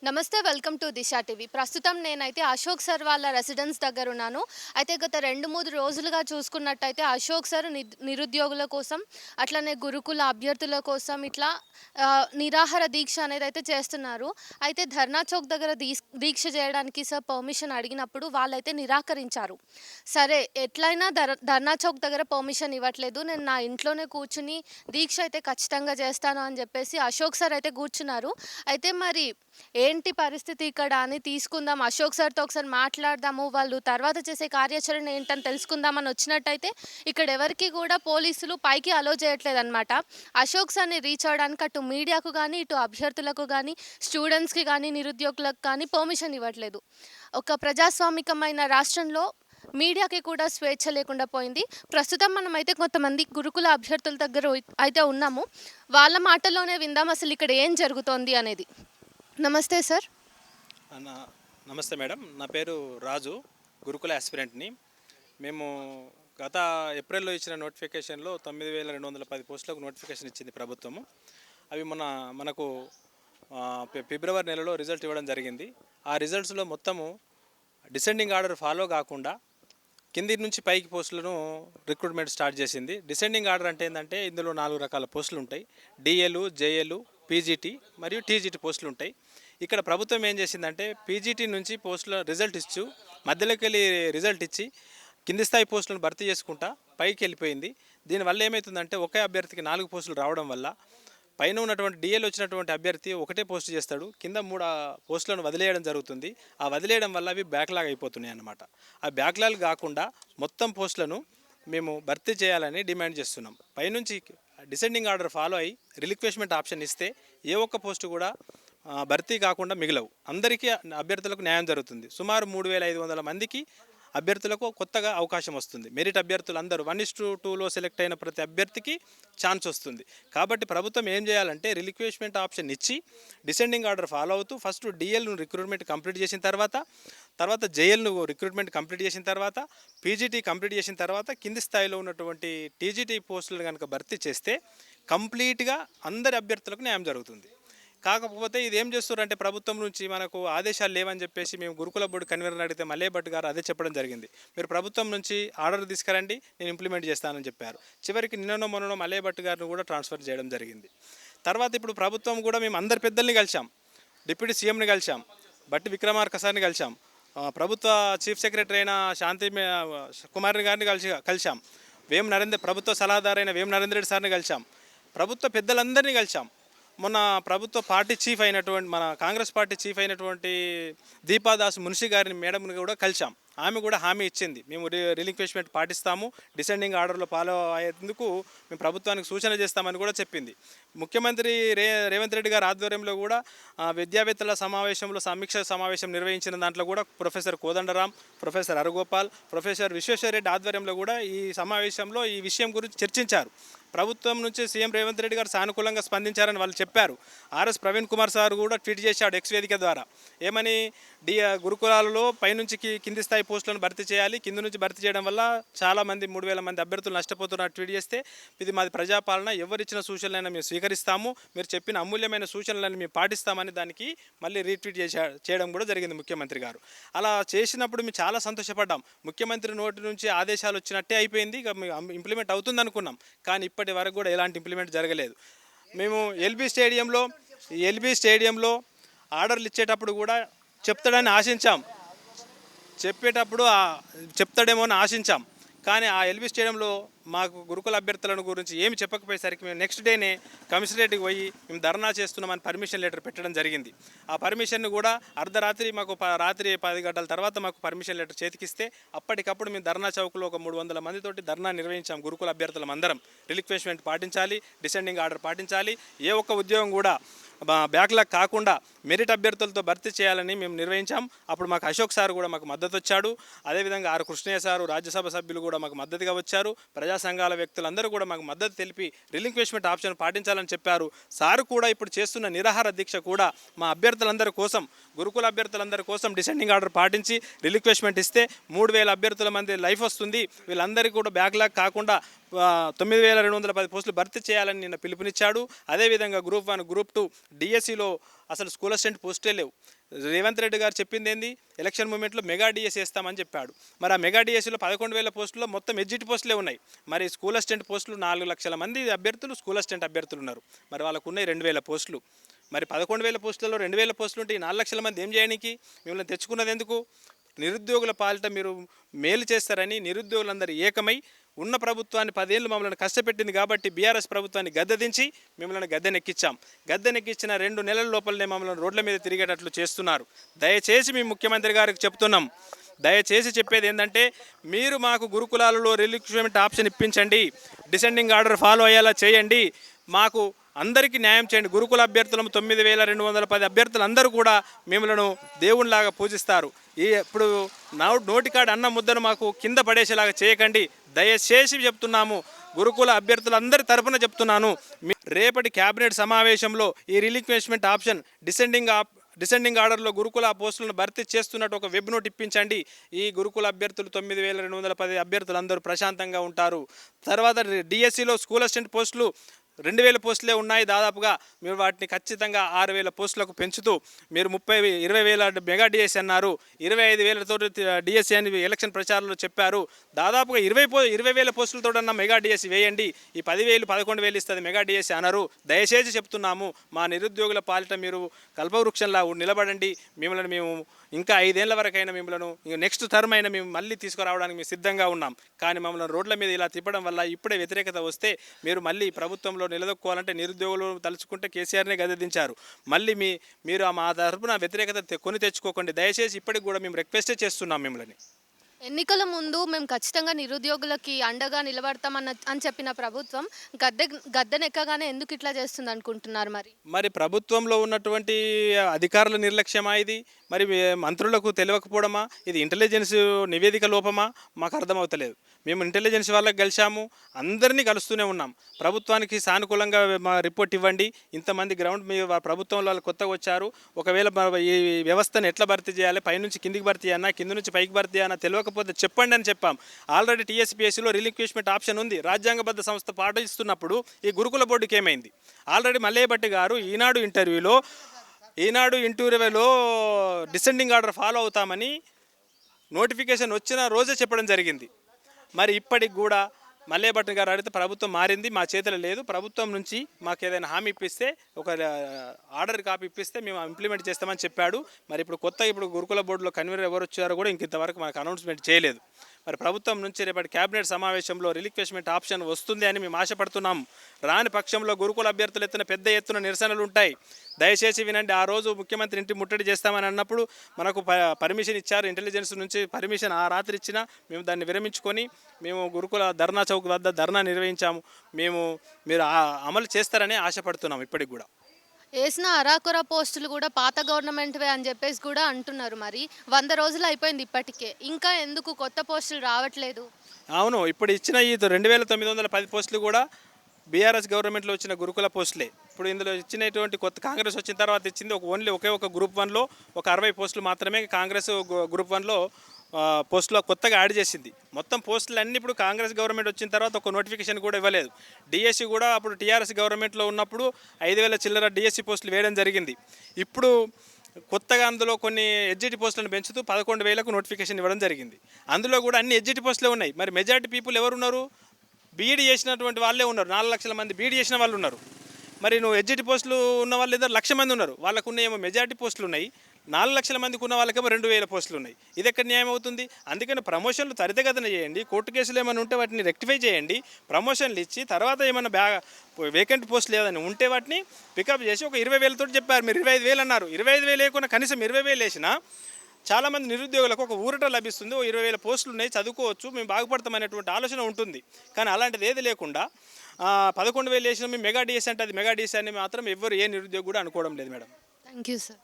నమస్తే welcome to Disha TV. ప్రస్తుతం నేనైతే అశోక్ సార్ వాళ్ళ రెసిడెన్స్ దగ్గర ఉన్నాను. అయితే గత 2, 3 రోజులుగా చూసుకున్నట్టయితే అశోక్ సార్ నిరుద్యోగుల కోసం, అట్లనే గురుకుల అభ్యర్థుల కోసం ఇట్లా నిరాహార దీక్ష అనేదైతే చేస్తున్నారు. అయితే ధర్నా చౌక్ దగ్గర దీక్ష చేయడానికి సార్ పర్మిషన్ అడిగినప్పుడు వాళ్ళైతే నిరాకరించారు. సరే ఎట్లయినా ధర్నా చౌక్ దగ్గర పర్మిషన్ ఇవ్వట్లేదు, నేను నా ఇంట్లోనే కూర్చుని దీక్ష అయితే ఖచ్చితంగా చేస్తాను అని చెప్పేసి అశోక్ సార్ అయితే కూర్చున్నారు. అయితే మరి ఏంటి పరిస్థితి ఇక్కడ అని తీసుకుందాం. అశోక్ సార్‌తో ఒకసారి మాట్లాడదాము. వాళ్ళు తర్వాత చేసే కార్యాచరణ ఏంటని తెలుసుకుందామని వచ్చినట్టయితే ఇక్కడ ఎవరికీ కూడా పోలీసులు పైకి అలో చేయట్లేదనమాట. అశోక్ సార్‌ని రీచ్ అవ్వడానికి అటు మీడియాకు గానీ, ఇటు అభ్యర్థులకు గానీ, స్టూడెంట్స్‌కి గానీ, నిరుద్యోగులకు కానీ పర్మిషన్ ఇవ్వట్లేదు. ఒక ప్రజాస్వామికమైన రాష్ట్రంలో మీడియాకి కూడా స్వేచ్ఛ లేకుండా పోయింది. ప్రస్తుతం మనమైతే కొంతమంది గురుకుల అభ్యర్థుల దగ్గర అయితే ఉన్నాము. వాళ్ళ మాటల్లోనే విందాం అసలు ఇక్కడ ఏం జరుగుతోంది అనేది. నమస్తే సార్. అన్న నమస్తే మేడం, నా పేరు రాజు, గురుకుల ఆస్పిరెంట్ని. మేము గత ఏప్రిల్లో ఇచ్చిన నోటిఫికేషన్లో 9,210 పోస్టులకు నోటిఫికేషన్ ఇచ్చింది ప్రభుత్వము. అవి మనకు ఫిబ్రవరి నెలలో రిజల్ట్ ఇవ్వడం జరిగింది. ఆ రిజల్ట్స్లో మొత్తము డిసెండింగ్ ఆర్డర్ ఫాలో కాకుండా కింది నుంచి పైకి పోస్టులను రిక్రూట్మెంట్ స్టార్ట్ చేసింది. డిసెండింగ్ ఆర్డర్ అంటే ఏంటంటే ఇందులో 4 రకాల పోస్టులు ఉంటాయి. డిఎల్, జేఎల్, పీజీటీ మరియు టీజీటీ పోస్టులు ఉంటాయి. ఇక్కడ ప్రభుత్వం ఏం చేసిందంటే పీజీటీ నుంచి పోస్టుల రిజల్ట్ ఇచ్చు మధ్యలోకి వెళ్ళి రిజల్ట్ ఇచ్చి కింది స్థాయి పోస్టులను భర్తీ చేసుకుంటా పైకి వెళ్ళిపోయింది. దీనివల్ల ఏమవుతుందంటే ఒకే అభ్యర్థికి 4 పోస్టులు రావడం వల్ల పైన ఉన్నటువంటి డిఎల్ వచ్చినటువంటి అభ్యర్థి ఒకటే పోస్ట్ చేస్తాడు, కింద 3 పోస్టులను వదిలేయడం జరుగుతుంది. ఆ వదిలేయడం వల్ల అవి బ్యాక్లాగ్ అయిపోతున్నాయి అన్నమాట. ఆ బ్యాక్లాగ్ కాకుండా మొత్తం పోస్టులను మేము భర్తీ చేయాలని డిమాండ్ చేస్తున్నాం. పైనుంచి డిసెండింగ్ ఆర్డర్ ఫాలో అయ్యి రిలిక్వెష్మెంట్ ఆప్షన్ ఇస్తే ఏ ఒక్క పోస్టు కూడా భర్తీ కాకుండా మిగలవు. అందరికీ అభ్యర్థులకు న్యాయం జరుగుతుంది. సుమారు 3,500 మందికి అభ్యర్థులకు కొత్తగా అవకాశం వస్తుంది. మెరిట్ అభ్యర్థులు అందరూ 1:2లో సెలెక్ట్ అయిన ప్రతి అభ్యర్థికి ఛాన్స్ వస్తుంది. కాబట్టి ప్రభుత్వం ఏం చేయాలంటే రిలిక్వెష్మెంట్ ఆప్షన్ ఇచ్చి డిసెండింగ్ ఆర్డర్ ఫాలో అవుతూ ఫస్ట్ డిఎల్ను రిక్రూట్మెంట్ కంప్లీట్ చేసిన తర్వాత జేఎల్ను రిక్రూట్మెంట్ కంప్లీట్ చేసిన తర్వాత పీజీటీ కంప్లీట్ చేసిన తర్వాత కింది స్థాయిలో ఉన్నటువంటి టీజీటీ పోస్టులను కనుక భర్తీ చేస్తే కంప్లీట్గా అందరి అభ్యర్థులకు న్యాయం జరుగుతుంది. కాకపోతే ఇది ఏం చేస్తారంటే ప్రభుత్వం నుంచి మనకు ఆదేశాలు లేవని చెప్పేసి మేము గురుకుల బోర్డు కన్వీనర్ని అడిగితే మల్లయ్య భట్ గారు అదే చెప్పడం జరిగింది. మీరు ప్రభుత్వం నుంచి ఆర్డర్ తీసుకురండి, నేను ఇంప్లిమెంట్ చేస్తానని చెప్పారు. చివరికి నిన్ననో మొన్ననో మల్లయ్య భట్ గారిని కూడా ట్రాన్స్ఫర్ చేయడం జరిగింది. తర్వాత ఇప్పుడు ప్రభుత్వం కూడా మేము అందరి పెద్దల్ని కలిసాం, డిప్యూటీ సీఎంని కలిసాం, బట్టి విక్రమార్క సార్ని కలిసాం, ప్రభుత్వ చీఫ్ సెక్రటరీ అయిన శాంతి కుమార్ని గారిని కలిసాం, ప్రభుత్వ సలహాదారైన వేం నరేంద్ర రెడ్డి సార్ని కలిసాం, ప్రభుత్వ పెద్దలందరినీ కలిసాం. మొన్న ప్రభుత్వ పార్టీ చీఫ్ అయినటువంటి మన కాంగ్రెస్ పార్టీ చీఫ్ అయినటువంటి దీపాదాస్ మున్షి గారిని మేడంని కూడా కలిసాం. ఆమె కూడా హామీ ఇచ్చింది, మేము రిలిక్వెష్మెంట్ పాటిస్తాము, డిసెండింగ్ ఆర్డర్లో ఫాలో అయ్యేందుకు మేము ప్రభుత్వానికి సూచన చేస్తామని కూడా చెప్పింది. ముఖ్యమంత్రి రేవంత్ రెడ్డి గారి ఆధ్వర్యంలో కూడా విద్యావేత్తల సమావేశంలో సమీక్ష సమావేశం నిర్వహించిన దాంట్లో కూడా professor Kodandaram, professor Haragopal, professor Vishweshwar Reddy ఆధ్వర్యంలో కూడా ఈ సమావేశంలో ఈ విషయం గురించి చర్చించారు. ప్రభుత్వం నుంచి సీఎం రేవంత్ రెడ్డి గారు సానుకూలంగా స్పందించారని వాళ్ళు చెప్పారు. ఆర్ఎస్ ప్రవీణ్ కుమార్ సార్ కూడా ట్వీట్ చేశాడు ఎక్స్ వేదిక ద్వారా. ఏమని, గురుకులాలలో పైనుంచి కింది స్థాయి పోస్టులను భర్తీ చేయాలి, కింది నుంచి భర్తీ చేయడం వల్ల చాలామంది 3,000 మంది అభ్యర్థులు నష్టపోతున్నారు ట్వీట్ చేస్తే, ఇది మాది ప్రజాపాలన, ఎవరిచ్చిన సూచనలైనా మేము స్వీకరిస్తాము, మీరు చెప్పిన అమూల్యమైన సూచనలను మేము పాటిస్తామని దానికి మళ్ళీ రీట్వీట్ చేయడం కూడా జరిగింది ముఖ్యమంత్రి గారు. అలా చేసినప్పుడు మేము చాలా సంతోషపడ్డాం. ముఖ్యమంత్రి నోటి నుంచి ఆదేశాలు వచ్చినట్టే అయిపోయింది, ఇక ఇంప్లిమెంట్ అవుతుంది అనుకున్నాం. కానీ ఇప్పటి వరకు కూడా ఎలాంటి ఇంప్లిమెంట్ జరగలేదు. మేము ఎల్బీ స్టేడియంలో ఆర్డర్లు ఇచ్చేటప్పుడు కూడా చెప్తాడని ఆశించాం, చెప్తాడేమో అని ఆశించాం. కానీ ఆ ఎల్బీ స్టేడియంలో మాకు గురుకుల అభ్యర్థులను గురించి ఏమి చెప్పకపోయేసరికి మేము నెక్స్ట్ డేనే కమిషనరేట్కి పోయి మేము ధర్నా చేస్తున్నామని పర్మిషన్ లెటర్ పెట్టడం జరిగింది. ఆ పర్మిషన్ను కూడా అర్ధరాత్రి రాత్రి 10 గంటల తర్వాత మాకు పర్మిషన్ లెటర్ చేతికిస్తే అప్పటికప్పుడు మేము ధర్నా చౌక్లో ఒక 300 మందితోటి ధర్నా నిర్వహించాం. గురుకుల అభ్యర్థులం అందరం రిలిక్వెష్మెంట్ పాటించాలి, డిసెండింగ్ ఆర్డర్ పాటించాలి, ఏ ఒక్క ఉద్యోగం కూడా బ్యాక్లాగ్ కాకుండా మెరిట్ అభ్యర్థులతో భర్తీ చేయాలని మేము నిర్వహించాం. అప్పుడు మాకు అశోక్ సార్ కూడా మాకు మద్దతు వచ్చాడు. అదేవిధంగా ఆర్ కృష్ణయ్య సారు రాజ్యసభ సభ్యులు కూడా మాకు మద్దతుగా వచ్చారు. ప్రజా సంఘాల వ్యక్తులందరూ కూడా మాకు మద్దతు తెలిపి రిలింక్విష్మెంట్ ఆప్షన్ పాటించాలని చెప్పారు. సార్ కూడా ఇప్పుడు చేస్తున్న నిరాహార దీక్ష కూడా మా అభ్యర్థులందరి కోసం, గురుకుల అభ్యర్థులందరి కోసం డిసెండింగ్ ఆర్డర్ పాటించి రిలింక్విష్మెంట్ ఇస్తే 3,000 అభ్యర్థుల మంది లైఫ్ వస్తుంది. వీళ్ళందరికీ కూడా బ్యాక్లాగ్ కాకుండా 9,210 పోస్టులు భర్తీ చేయాలని నిన్న పిలుపునిచ్చాడు. అదేవిధంగా గ్రూప్ 1, గ్రూప్ 2 డిఎస్సిలో అసలు స్కూల్ అసిస్టెంట్ పోస్టే లేవు. రేవంత్ రెడ్డి గారు చెప్పింది ఏంది, ఎలక్షన్ మూమెంట్లో మెగా డిఎస్సి వేస్తామని చెప్పాడు. మరి ఆ మెగా డిఎస్సిలో 11,000 పోస్టుల్లో మొత్తం ఎడ్జిట్ పోస్టులే ఉన్నాయి. మరి స్కూల్ అసిస్టెంట్ పోస్టులు 4 లక్షల మంది అభ్యర్థులు స్కూల్ అసిస్టెంట్ అభ్యర్థులు ఉన్నారు. మరి వాళ్ళకు ఉన్నాయి 2,000 పోస్టులు. మరి 11,000 పోస్టులలో 2,000 పోస్టులు ఉంటే ఈ 4 లక్షల మంది ఏం చేయడానికి మిమ్మల్ని తెచ్చుకున్నది ఎందుకు? నిరుద్యోగుల పాలిట మీరు మేలు చేస్తారని నిరుద్యోగులందరూ ఏకమై ఉన్న ప్రభుత్వాన్ని 10 ఏళ్ళు మమ్మల్ని కష్టపెట్టింది కాబట్టి బీఆర్ఎస్ ప్రభుత్వాన్ని గద్దెదించి మిమ్మల్ని గద్దెనెక్కించాం. గద్దెనెక్కించిన 2 నెలల లోపలనే మమ్మల్ని రోడ్ల మీద తిరిగేటట్లు చేస్తున్నారు. దయచేసి మీ ముఖ్యమంత్రి గారికి చెప్తున్నాం, దయచేసి చెప్పేది ఏంటంటే మీరు మాకు గురుకులాలలో రిలింక్విష్మెంట్ ఆప్షన్ ఇప్పించండి, డిసెండింగ్ ఆర్డర్ ఫాలో అయ్యేలా చేయండి, మాకు అందరికీ న్యాయం చేయండి. గురుకుల అభ్యర్థులను 9,210 అభ్యర్థులు అందరూ కూడా మిమ్మల్ని దేవునిలాగా పూజిస్తారు. ఇప్పుడు నోటికాడ అన్న ముద్దను మాకు కింద పడేసేలాగా చేయకండి, దయచేసి చెప్తున్నాము. గురుకుల అభ్యర్థులందరి తరఫున చెప్తున్నాను, రేపటి క్యాబినెట్ సమావేశంలో ఈ రిలింక్విష్మెంట్ ఆప్షన్ డిసెండింగ్ ఆర్డర్లో గురుకుల పోస్టులను భర్తీ చేస్తున్నట్టు ఒక వెబ్ నోట్ ఇప్పించండి. ఈ గురుకుల అభ్యర్థులు 9,210 అభ్యర్థులు అందరూ ప్రశాంతంగా ఉంటారు. తర్వాత డిఎస్సిలో స్కూల్ అసిస్టెంట్ పోస్టులు 2,000 పోస్టులే ఉన్నాయి దాదాపుగా. మీరు వాటిని ఖచ్చితంగా 6,000 పోస్టులకు పెంచుతూ మీరు 20,000 మెగా డిఎస్సి అన్నారు, 25,000తో డిఎస్సి అని ఎలక్షన్ ప్రచారంలో చెప్పారు. దాదాపుగా 20,000 పోస్టులతోటన్నా మెగా డిఎస్సి వేయండి. ఈ 10,000 11,000 ఇస్తుంది మెగా డిఎస్సి అన్నారు. దయచేసి చెప్తున్నాము, మా నిరుద్యోగుల పాలిట మీరు కల్పవృక్షంలా నిలబడండి. మిమ్మల్ని మేము ఇంకా 5 ఏళ్ల వరకైనా మిమ్మల్ని నెక్స్ట్ టర్మ్ అయినా మేము మళ్ళీ తీసుకురావడానికి మేము సిద్ధంగా ఉన్నాం. కానీ మమ్మల్ని రోడ్ల మీద ఇలా తిప్పడం వల్ల ఇప్పుడే వ్యతిరేకత వస్తే మీరు మళ్ళీ ప్రభుత్వంలో నిలదొక్కోవాలంటే నిరుద్యోగులు తలుచుకుంటే కేసీఆర్నే గద్దెదించారు. మళ్ళీ మీరు మా తరపున వ్యతిరేకత కొని తెచ్చుకోకండి. దయచేసి ఇప్పటికి కూడా మేము రిక్వెస్టే చేస్తున్నాం మిమ్మల్ని. ఎన్నికల ముందు మేము ఖచ్చితంగా నిరుద్యోగులకి అండగా నిలబడతామని చెప్పిన ప్రభుత్వం గద్దెనెక్కగానే ఎందుకు ఇట్లా చేస్తుంది అనుకుంటున్నారు? మరి ప్రభుత్వంలో ఉన్నటువంటి అధికారుల నిర్లక్ష్యమా ఇది? మరి మంత్రులకు తెలియకపోవడమా? ఇది ఇంటెలిజెన్స్ నివేదిక లోపమా? మాకు అర్థమవుతలేదు. మేము ఇంటెలిజెన్స్ వాళ్ళకి కలిసాము, అందరినీ కలుస్తూనే ఉన్నాం. ప్రభుత్వానికి సానుకూలంగా మా రిపోర్ట్ ఇవ్వండి. ఇంతమంది గ్రౌండ్ మీద ప్రభుత్వంలో వాళ్ళు కొత్తగా వచ్చారు, ఒకవేళ ఈ వ్యవస్థను ఎట్లా భర్తీ చేయాలి, పైనుంచి కిందికి భర్తీ అన్నా కింద నుంచి పైకి భర్తీ అన్నా తెలియకపోతే చెప్పండి అని చెప్పాం. ఆల్రెడీ టీఎస్పీఎస్సీలో రిలింక్విష్మెంట్ ఆప్షన్ ఉంది. రాజ్యాంగబద్ధ సంస్థ పాటిస్తున్నప్పుడు ఈ గురుకుల బోర్డుకి ఏమైంది? ఆల్రెడీ మల్లేభట్టి గారు ఈనాడు ఇంటర్వ్యూలో డిసెండింగ్ ఆర్డర్ ఫాలో అవుతామని నోటిఫికేషన్ వచ్చిన రోజే చెప్పడం జరిగింది. మరి ఇప్పటికి కూడా మల్లేభట్టి గారు అడిగితే ప్రభుత్వం మారింది, మా చేతిలో లేదు, ప్రభుత్వం నుంచి మాకు ఏదైనా హామీ ఇప్పిస్తే ఒక ఆర్డర్ కాపీ ఇప్పిస్తే మేము ఇంప్లిమెంట్ చేస్తామని చెప్పాడు. మరి ఇప్పుడు గురుకుల బోర్డులో కన్వీనర్ ఎవరు వచ్చారో కూడా ఇంతవరకు మనకు అనౌన్స్మెంట్ చేయలేదు. మరి ప్రభుత్వం నుంచి రేపటి క్యాబినెట్ సమావేశంలో రిలింక్విష్మెంట్ ఆప్షన్ వస్తుంది అని మేము ఆశపడుతున్నాం. రాని పక్షంలో గురుకుల అభ్యర్థులు పెద్ద ఎత్తున నిరసనలు ఉంటాయి. దయచేసి వినండి. ఆ రోజు ముఖ్యమంత్రి ఇంటి ముట్టడి చేస్తామని అన్నప్పుడు మనకు పర్మిషన్ ఇచ్చారు, ఇంటెలిజెన్స్ నుంచి పర్మిషన్ ఆ రాత్రి ఇచ్చినా మేము దాన్ని విరమించుకొని మేము గురుకుల ధర్నా చౌక్ వద్ద ధర్నా నిర్వహించాము. మీరు అమలు చేస్తారని ఆశపడుతున్నాం. ఇప్పటికి కూడా వేసిన అరాకొర పోస్టులు కూడా పాత గవర్నమెంట్వే అని చెప్పేసి కూడా అంటున్నారు. మరి 100 రోజులు అయిపోయింది ఇప్పటికే, ఇంకా ఎందుకు కొత్త పోస్టులు రావట్లేదు? అవును, ఇప్పుడు ఇచ్చిన ఈ 2,910 పోస్టులు కూడా బీఆర్ఎస్ గవర్నమెంట్లో వచ్చిన గురుకుల పోస్టులే. ఇప్పుడు ఇందులో ఇచ్చినటువంటి కొత్త కాంగ్రెస్ వచ్చిన తర్వాత ఇచ్చింది ఒకే ఒక గ్రూప్ 1లో ఒక 60 పోస్టులు మాత్రమే కాంగ్రెస్ గ్రూప్ 1లో పోస్టులో కొత్తగా యాడ్ చేసింది. మొత్తం పోస్టులు అన్నీ ఇప్పుడు కాంగ్రెస్ గవర్నమెంట్ వచ్చిన తర్వాత ఒక నోటిఫికేషన్ కూడా ఇవ్వలేదు. డిఎస్సి కూడా అప్పుడు టీఆర్ఎస్ గవర్నమెంట్లో ఉన్నప్పుడు 5,000 చిల్లర డిఎస్సి పోస్టులు వేయడం జరిగింది. ఇప్పుడు కొత్తగా అందులో కొన్ని ఎడ్జిటి పోస్టులను పెంచుతూ 11,000కు నోటిఫికేషన్ ఇవ్వడం జరిగింది. అందులో కూడా అన్ని ఎడ్జిటి పోస్టులే ఉన్నాయి. మరి మెజారిటీ పీపుల్ ఎవరున్నారు? బీఈడీ చేసినటువంటి వాళ్ళే ఉన్నారు. 4 లక్షల మంది బీఈడీ చేసిన వాళ్ళు ఉన్నారు. మరి నువ్వు ఎడ్జిటి పోస్టులు ఉన్న వాళ్ళు 1,00,000 మంది ఉన్నారు. వాళ్ళకు ఏమో మెజారిటీ పోస్టులు ఉన్నాయి, 4 లక్షల మందికి ఉన్న వాళ్ళకేమో 2,000 పోస్టులు ఉన్నాయి. ఇది ఎక్కడ న్యాయం అవుతుంది? అందుకని ప్రమోషన్లు త్వరితగతిన చేయండి. కోర్టు కేసులు ఏమైనా ఉంటే వాటిని రెక్టిఫై చేయండి. ప్రమోషన్లు ఇచ్చి తర్వాత ఏమైనా వేకెంట్ పోస్టులు ఏదైనా ఉంటే వాటిని పికప్ చేసి ఒక 20,000 చెప్పారు. మీరు 25,000 అన్నారు. 25,000 లేకుండా కనీసం 20,000 వేసినా చాలామంది నిరుద్యోగులకు ఒక ఊరట లభిస్తుంది. 20,000 పోస్టులు ఉన్నాయి, చదువుకోవచ్చు, మేము బాగుపడతాం అనేటువంటి ఆలోచన ఉంటుంది. కానీ అలాంటిది ఏది లేకుండా 11,000 వేసిన మేము మెగా డిఎస్ అంటే అది మెగా డిఎస్ అని మాత్రం ఎవరు ఏ నిరుద్యోగి కూడా అనుకోవడం లేదు మేడం. Thank you sir.